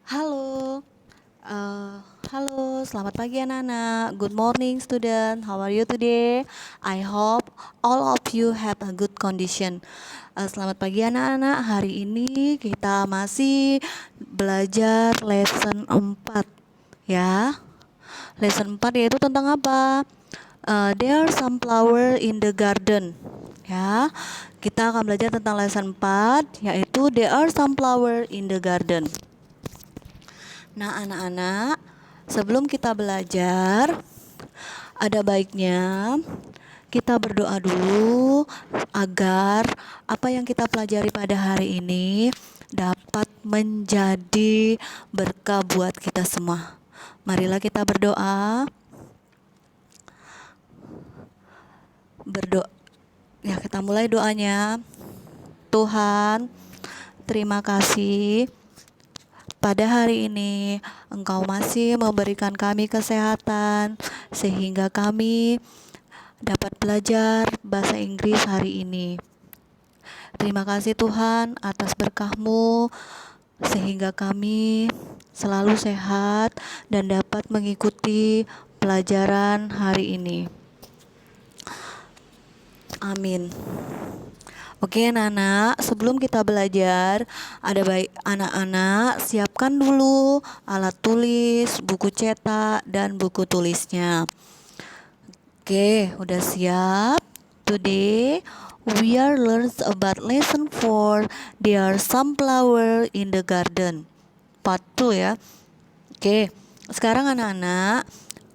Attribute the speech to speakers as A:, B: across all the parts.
A: Halo, uh, halo, selamat pagi anak-anak. Good morning, student. How are you today? I hope all of you have a good condition. Selamat pagi anak-anak. Hari ini kita masih belajar lesson 4, ya. Lesson 4 yaitu tentang apa? There are some flower in the garden. Ya, kita akan belajar tentang lesson 4 yaitu there are some flower in the garden. Nah, anak-anak, sebelum kita belajar, ada baiknya kita berdoa dulu agar apa yang kita pelajari pada hari ini dapat menjadi berkah buat kita semua. Marilah kita berdoa. Berdoa. Ya, kita mulai doanya. Tuhan, terima kasih. Pada hari ini, Engkau masih memberikan kami kesehatan, sehingga kami dapat belajar bahasa Inggris hari ini. Terima kasih Tuhan atas berkah-Mu, sehingga kami selalu sehat dan dapat mengikuti pelajaran hari ini. Amin. Oke anak-anak, sebelum kita belajar, ada baik anak-anak siapkan dulu alat tulis, buku cetak, dan buku tulisnya. Oke, udah siap? Today, we are learns about lesson 4, there are some flower in the garden. Part 2 ya. Oke, sekarang anak-anak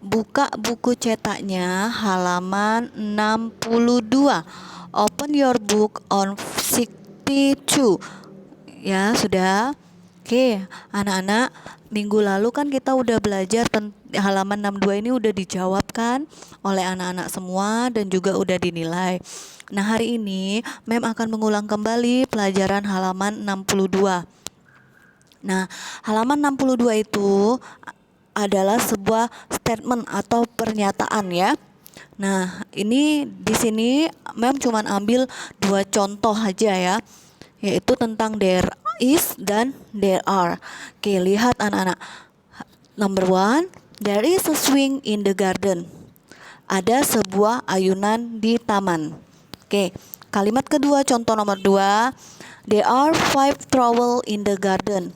A: buka buku cetaknya halaman 62. Open your book on 62. Ya, sudah. Oke, anak-anak, minggu lalu kan kita udah belajar halaman 62 ini udah dijawab kan oleh anak-anak semua dan juga udah dinilai. Nah, hari ini Mem akan mengulang kembali pelajaran halaman 62. Nah, halaman 62 itu adalah sebuah statement atau pernyataan ya. Nah, ini di sini Mem cuman ambil 2 contoh aja ya, yaitu tentang there is dan there are. Oke, lihat anak-anak. Number 1, there is a swing in the garden. Ada sebuah ayunan di taman. Oke, kalimat kedua, contoh nomor 2, there are 5 trowel in the garden.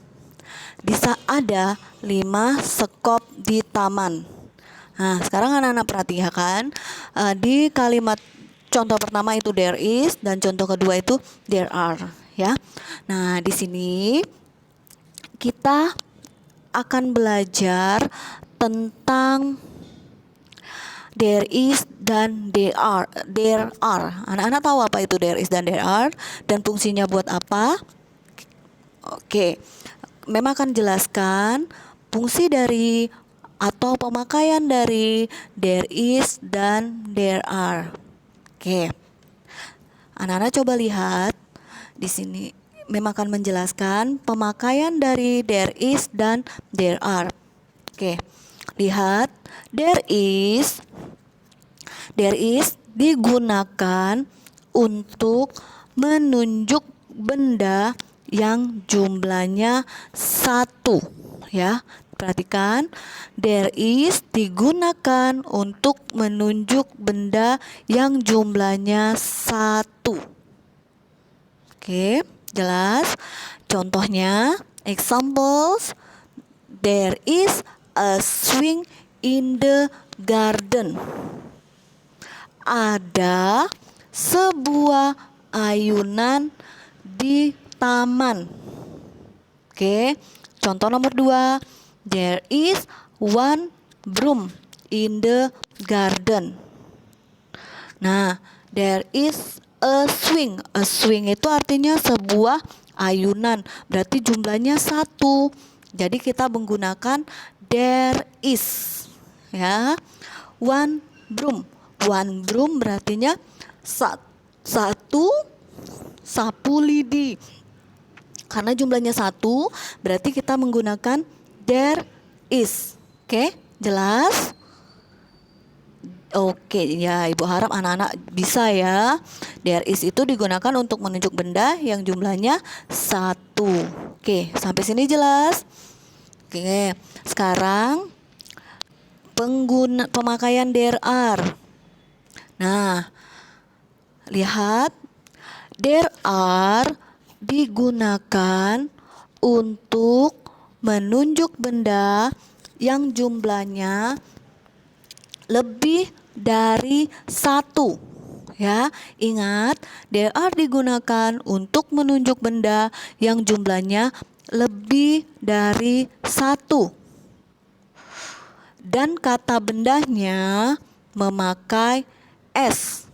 A: Bisa ada 5 sekop di taman. Nah, sekarang anak-anak perhatikan di kalimat contoh pertama itu there is dan contoh kedua itu there are ya. Nah, di sini kita akan belajar tentang there is dan there are. There are. Anak-anak tahu apa itu there is dan there are dan fungsinya buat apa? Oke. Memang akan jelaskan fungsi dari atau pemakaian dari there is dan there are. Oke. Anak-anak coba lihat di sini memang akan menjelaskan pemakaian dari there is dan there are. Oke. Lihat, there is digunakan untuk menunjuk benda yang jumlahnya 1 ya. Perhatikan, there is digunakan untuk menunjuk benda yang jumlahnya 1. Oke, jelas? Contohnya, examples, there is a swing in the garden. Ada sebuah ayunan di taman. Oke, contoh nomor 2, there is one broom in the garden. Nah, there is a swing. A swing itu artinya sebuah ayunan, berarti jumlahnya 1. Jadi kita menggunakan there is ya. One broom. One broom berartinya satu sapu lidi. Karena jumlahnya 1, berarti kita menggunakan there is. Oke, jelas? Oke, ya Ibu harap anak-anak bisa ya. There is itu digunakan untuk menunjuk benda yang jumlahnya 1. Oke, sampai sini jelas? Oke, sekarang pemakaian there are. Nah, lihat, there are digunakan untuk menunjuk benda yang jumlahnya lebih dari satu. Ya, ingat, there are digunakan untuk menunjuk benda yang jumlahnya lebih dari satu. Dan kata bendanya memakai s.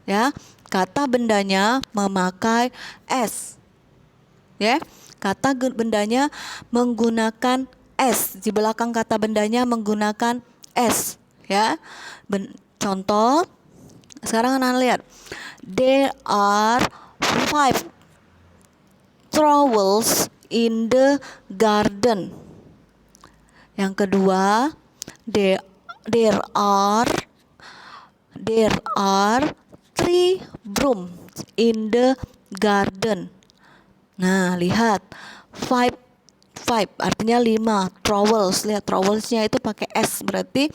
A: Ya, kata bendanya memakai s. Ya, kata bendanya menggunakan s. Di belakang kata bendanya menggunakan s. Ya, contoh. Sekarang Anak lihat. There are 5 trowels in the garden. Yang kedua, there are 3 brooms in the garden. Nah, lihat. 5 artinya 5. Trowels, lihat trowelsnya itu pakai s, berarti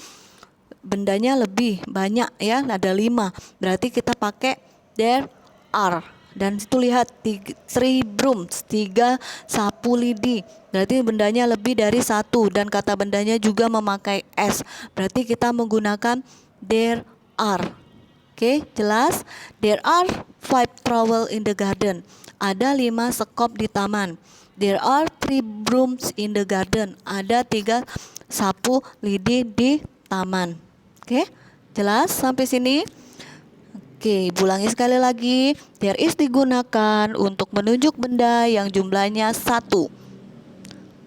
A: bendanya lebih banyak ya, ada 5. Berarti kita pakai there are. Dan itu lihat 3 brooms, 3 sapu lidi. Berarti bendanya lebih dari 1 dan kata bendanya juga memakai s. Berarti kita menggunakan there are. Oke, jelas? There are 5 trowels in the garden. Ada 5 sekop di taman. There are 3 brooms in the garden. Ada 3 sapu lidi di taman. Oke, jelas sampai sini? Oke, ulangi sekali lagi. There is digunakan untuk menunjuk benda yang jumlahnya 1.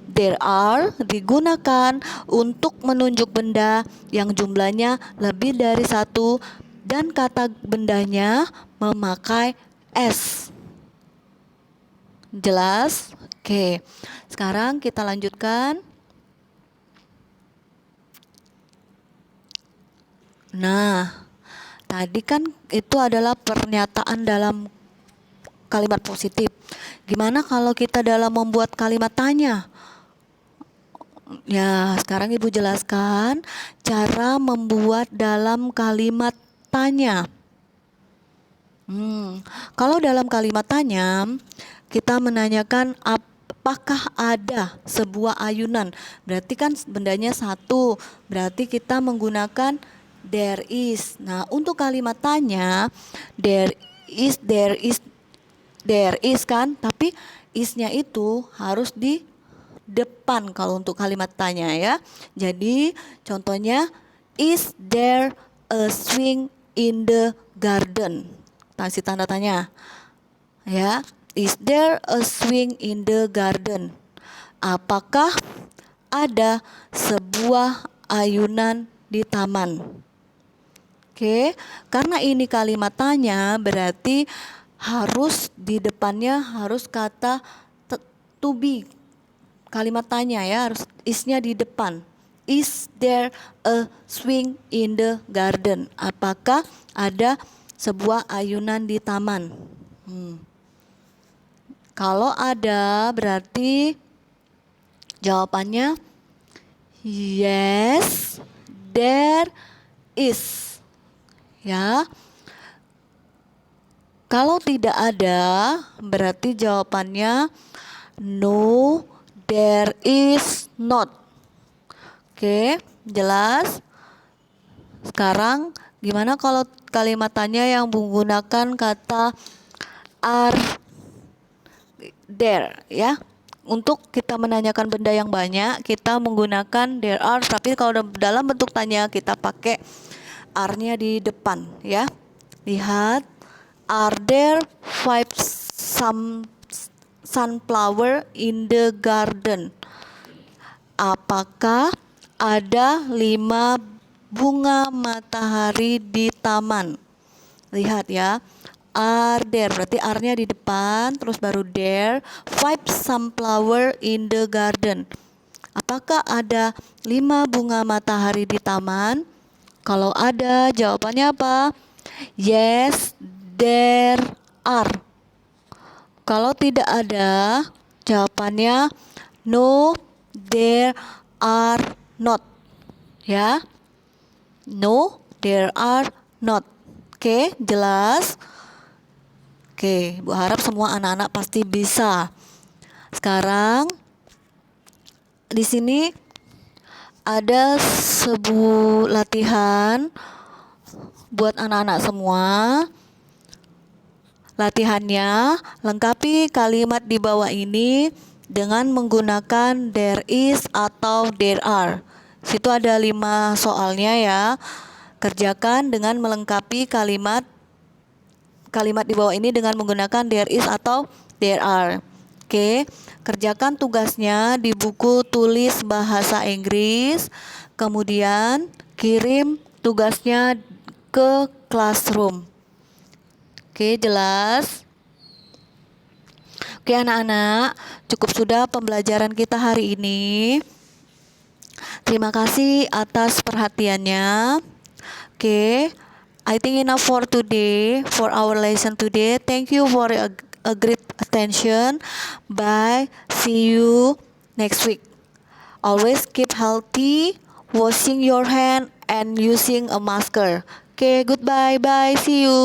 A: There are digunakan untuk menunjuk benda yang jumlahnya lebih dari 1 dan kata bendanya memakai s. Jelas? Oke, sekarang kita lanjutkan. Nah, tadi kan itu adalah pernyataan dalam kalimat positif. Gimana kalau kita dalam membuat kalimat tanya? Ya, sekarang Ibu jelaskan cara membuat dalam kalimat tanya. Kalau dalam kalimat tanya, kita menanyakan apakah ada sebuah ayunan. Berarti kan bendanya 1. Berarti kita menggunakan there is. Nah, untuk kalimat tanya, there is kan, tapi is-nya itu harus di depan kalau untuk kalimat tanya ya. Jadi, contohnya, is there a swing in the garden? Kasih tanda tanya. Ya, is there a swing in the garden? Apakah ada sebuah ayunan di taman? Oke, karena ini kalimat tanya berarti harus di depannya harus kata to be. Kalimat tanya ya, harus is-nya di depan. Is there a swing in the garden? Apakah ada sebuah ayunan di taman? Kalau ada berarti jawabannya yes, there is. Ya. Kalau tidak ada, berarti jawabannya no, there is not. Oke, jelas? Sekarang gimana kalau kalimat tanya yang menggunakan kata are there ya? Untuk kita menanyakan benda yang banyak, kita menggunakan there are, tapi kalau dalam bentuk tanya kita pakai are-nya di depan ya. Lihat, are there 5 sunflower in the garden? Apakah ada 5 bunga matahari di taman? Lihat ya, are there berarti are-nya di depan, terus baru there, 5 sunflower in the garden. Apakah ada 5 bunga matahari di taman? Kalau ada, jawabannya apa? Yes, there are. Kalau tidak ada, jawabannya no, there are not. Ya. No, there are not. Oke, jelas? Oke, Bu harap semua anak-anak pasti bisa. Sekarang di sini ada sebuah latihan buat anak-anak semua. Latihannya, lengkapi kalimat di bawah ini dengan menggunakan there is atau there are. Situ ada 5 soalnya ya. Kerjakan dengan melengkapi kalimat di bawah ini dengan menggunakan there is atau there are. Oke, kerjakan tugasnya di buku tulis bahasa Inggris. Kemudian kirim tugasnya ke classroom. Oke, jelas? Oke anak-anak, cukup sudah pembelajaran kita hari ini. Terima kasih atas perhatiannya. Oke, I think enough for today, for our lesson today. Thank you for a great attention. Bye, see you next week. Always keep healthy, washing your hand and using a masker. Okay, goodbye, bye, see you.